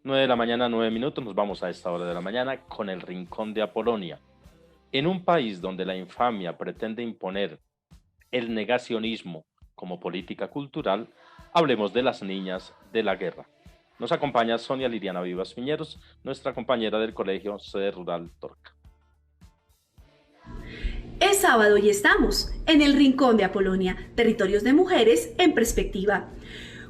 9 de la mañana, 9 minutos, nos vamos a esta hora de la mañana con el Rincón de Apolonia. En un país donde la infamia pretende imponer el negacionismo como política cultural, hablemos de las niñas de la guerra. Nos acompaña Sonia Liliana Vivas Piñeros, nuestra compañera del Colegio Sede Rural Torca. Es sábado y estamos en el Rincón de Apolonia, territorios de mujeres en perspectiva.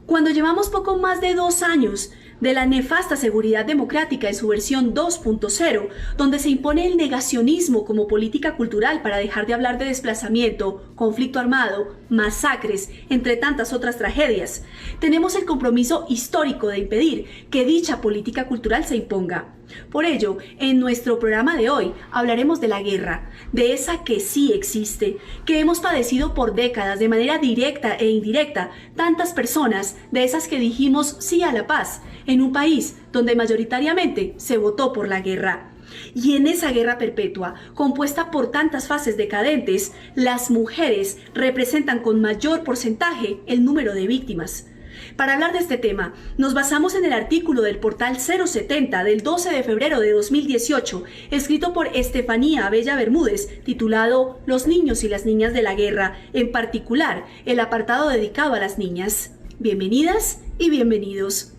Cuando llevamos poco más de 2 años de la nefasta seguridad democrática en su versión 2.0, donde se impone el negacionismo como política cultural para dejar de hablar de desplazamiento, conflicto armado, masacres, entre tantas otras tragedias, tenemos el compromiso histórico de impedir que dicha política cultural se imponga. Por ello, en nuestro programa de hoy hablaremos de la guerra, de esa que sí existe, que hemos padecido por décadas de manera directa e indirecta tantas personas, de esas que dijimos sí a la paz, en un país donde mayoritariamente se votó por la guerra. Y en esa guerra perpetua, compuesta por tantas fases decadentes, las mujeres representan con mayor porcentaje el número de víctimas. Para hablar de este tema, nos basamos en el artículo del portal 070 del 12 de febrero de 2018, escrito por Estefanía Abella Bermúdez, titulado Los niños y las niñas de la guerra, en particular el apartado dedicado a las niñas. Bienvenidas y bienvenidos.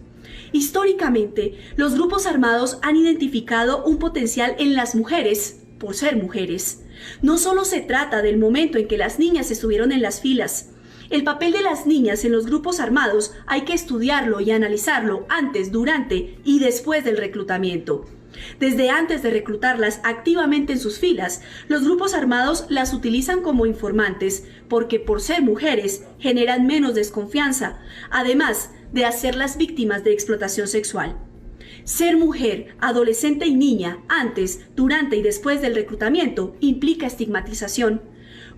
Históricamente, los grupos armados han identificado un potencial en las mujeres por ser mujeres. No solo se trata del momento en que las niñas estuvieron en las filas. El papel de las niñas en los grupos armados hay que estudiarlo y analizarlo antes, durante y después del reclutamiento. Desde antes de reclutarlas activamente en sus filas, los grupos armados las utilizan como informantes porque por ser mujeres generan menos desconfianza, además de hacerlas víctimas de explotación sexual. Ser mujer, adolescente y niña antes, durante y después del reclutamiento implica estigmatización.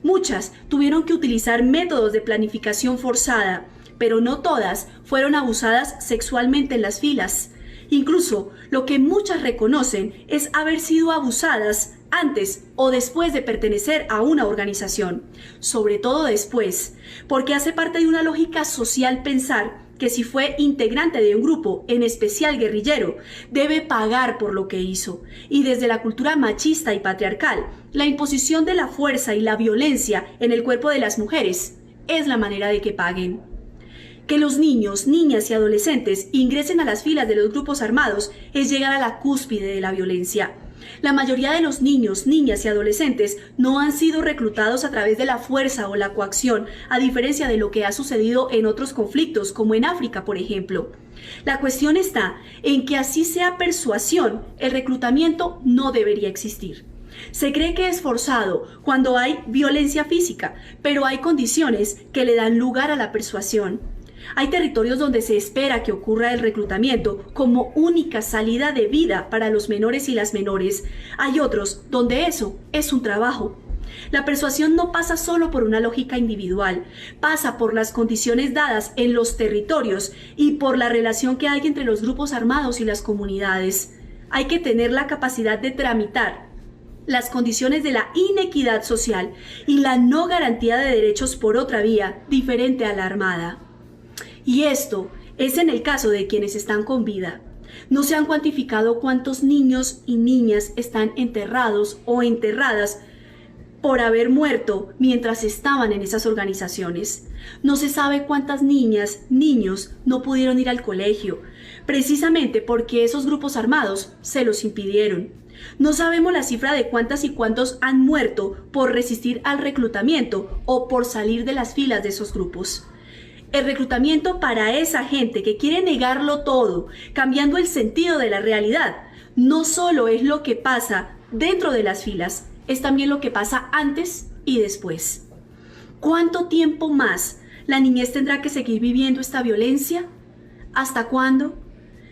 Muchas tuvieron que utilizar métodos de planificación forzada, pero no todas fueron abusadas sexualmente en las filas. Incluso lo que muchas reconocen es haber sido abusadas antes o después de pertenecer a una organización, sobre todo después, porque hace parte de una lógica social pensar que si fue integrante de un grupo, en especial guerrillero, debe pagar por lo que hizo. Y desde la cultura machista y patriarcal, la imposición de la fuerza y la violencia en el cuerpo de las mujeres es la manera de que paguen. Que los niños, niñas y adolescentes ingresen a las filas de los grupos armados es llegar a la cúspide de la violencia. La mayoría de los niños, niñas y adolescentes no han sido reclutados a través de la fuerza o la coacción, a diferencia de lo que ha sucedido en otros conflictos, como en África, por ejemplo. La cuestión está en que así sea persuasión, el reclutamiento no debería existir. Se cree que es forzado cuando hay violencia física, pero hay condiciones que le dan lugar a la persuasión. Hay territorios donde se espera que ocurra el reclutamiento como única salida de vida para los menores y las menores. Hay otros donde eso es un trabajo. La persuasión no pasa solo por una lógica individual, pasa por las condiciones dadas en los territorios y por la relación que hay entre los grupos armados y las comunidades. Hay que tener la capacidad de tramitar las condiciones de la inequidad social y la no garantía de derechos por otra vía diferente a la armada. Y esto es en el caso de quienes están con vida. No se han cuantificado cuántos niños y niñas están enterrados o enterradas por haber muerto mientras estaban en esas organizaciones. No se sabe cuántas niñas, niños no pudieron ir al colegio, precisamente porque esos grupos armados se los impidieron. No sabemos la cifra de cuántas y cuántos han muerto por resistir al reclutamiento o por salir de las filas de esos grupos. El reclutamiento para esa gente que quiere negarlo todo, cambiando el sentido de la realidad, no solo es lo que pasa dentro de las filas, es también lo que pasa antes y después. ¿Cuánto tiempo más la niñez tendrá que seguir viviendo esta violencia? ¿Hasta cuándo?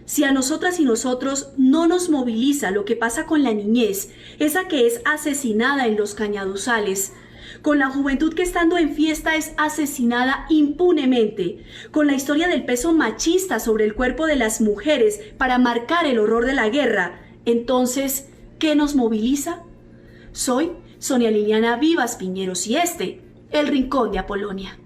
Si a nosotras y nosotros no nos moviliza lo que pasa con la niñez, esa que es asesinada en los cañaduzales, con la juventud que estando en fiesta es asesinada impunemente, con la historia del peso machista sobre el cuerpo de las mujeres para marcar el horror de la guerra, entonces, ¿qué nos moviliza? Soy Sonia Liliana Vivas Piñeros y este, el Rincón de Apolonia.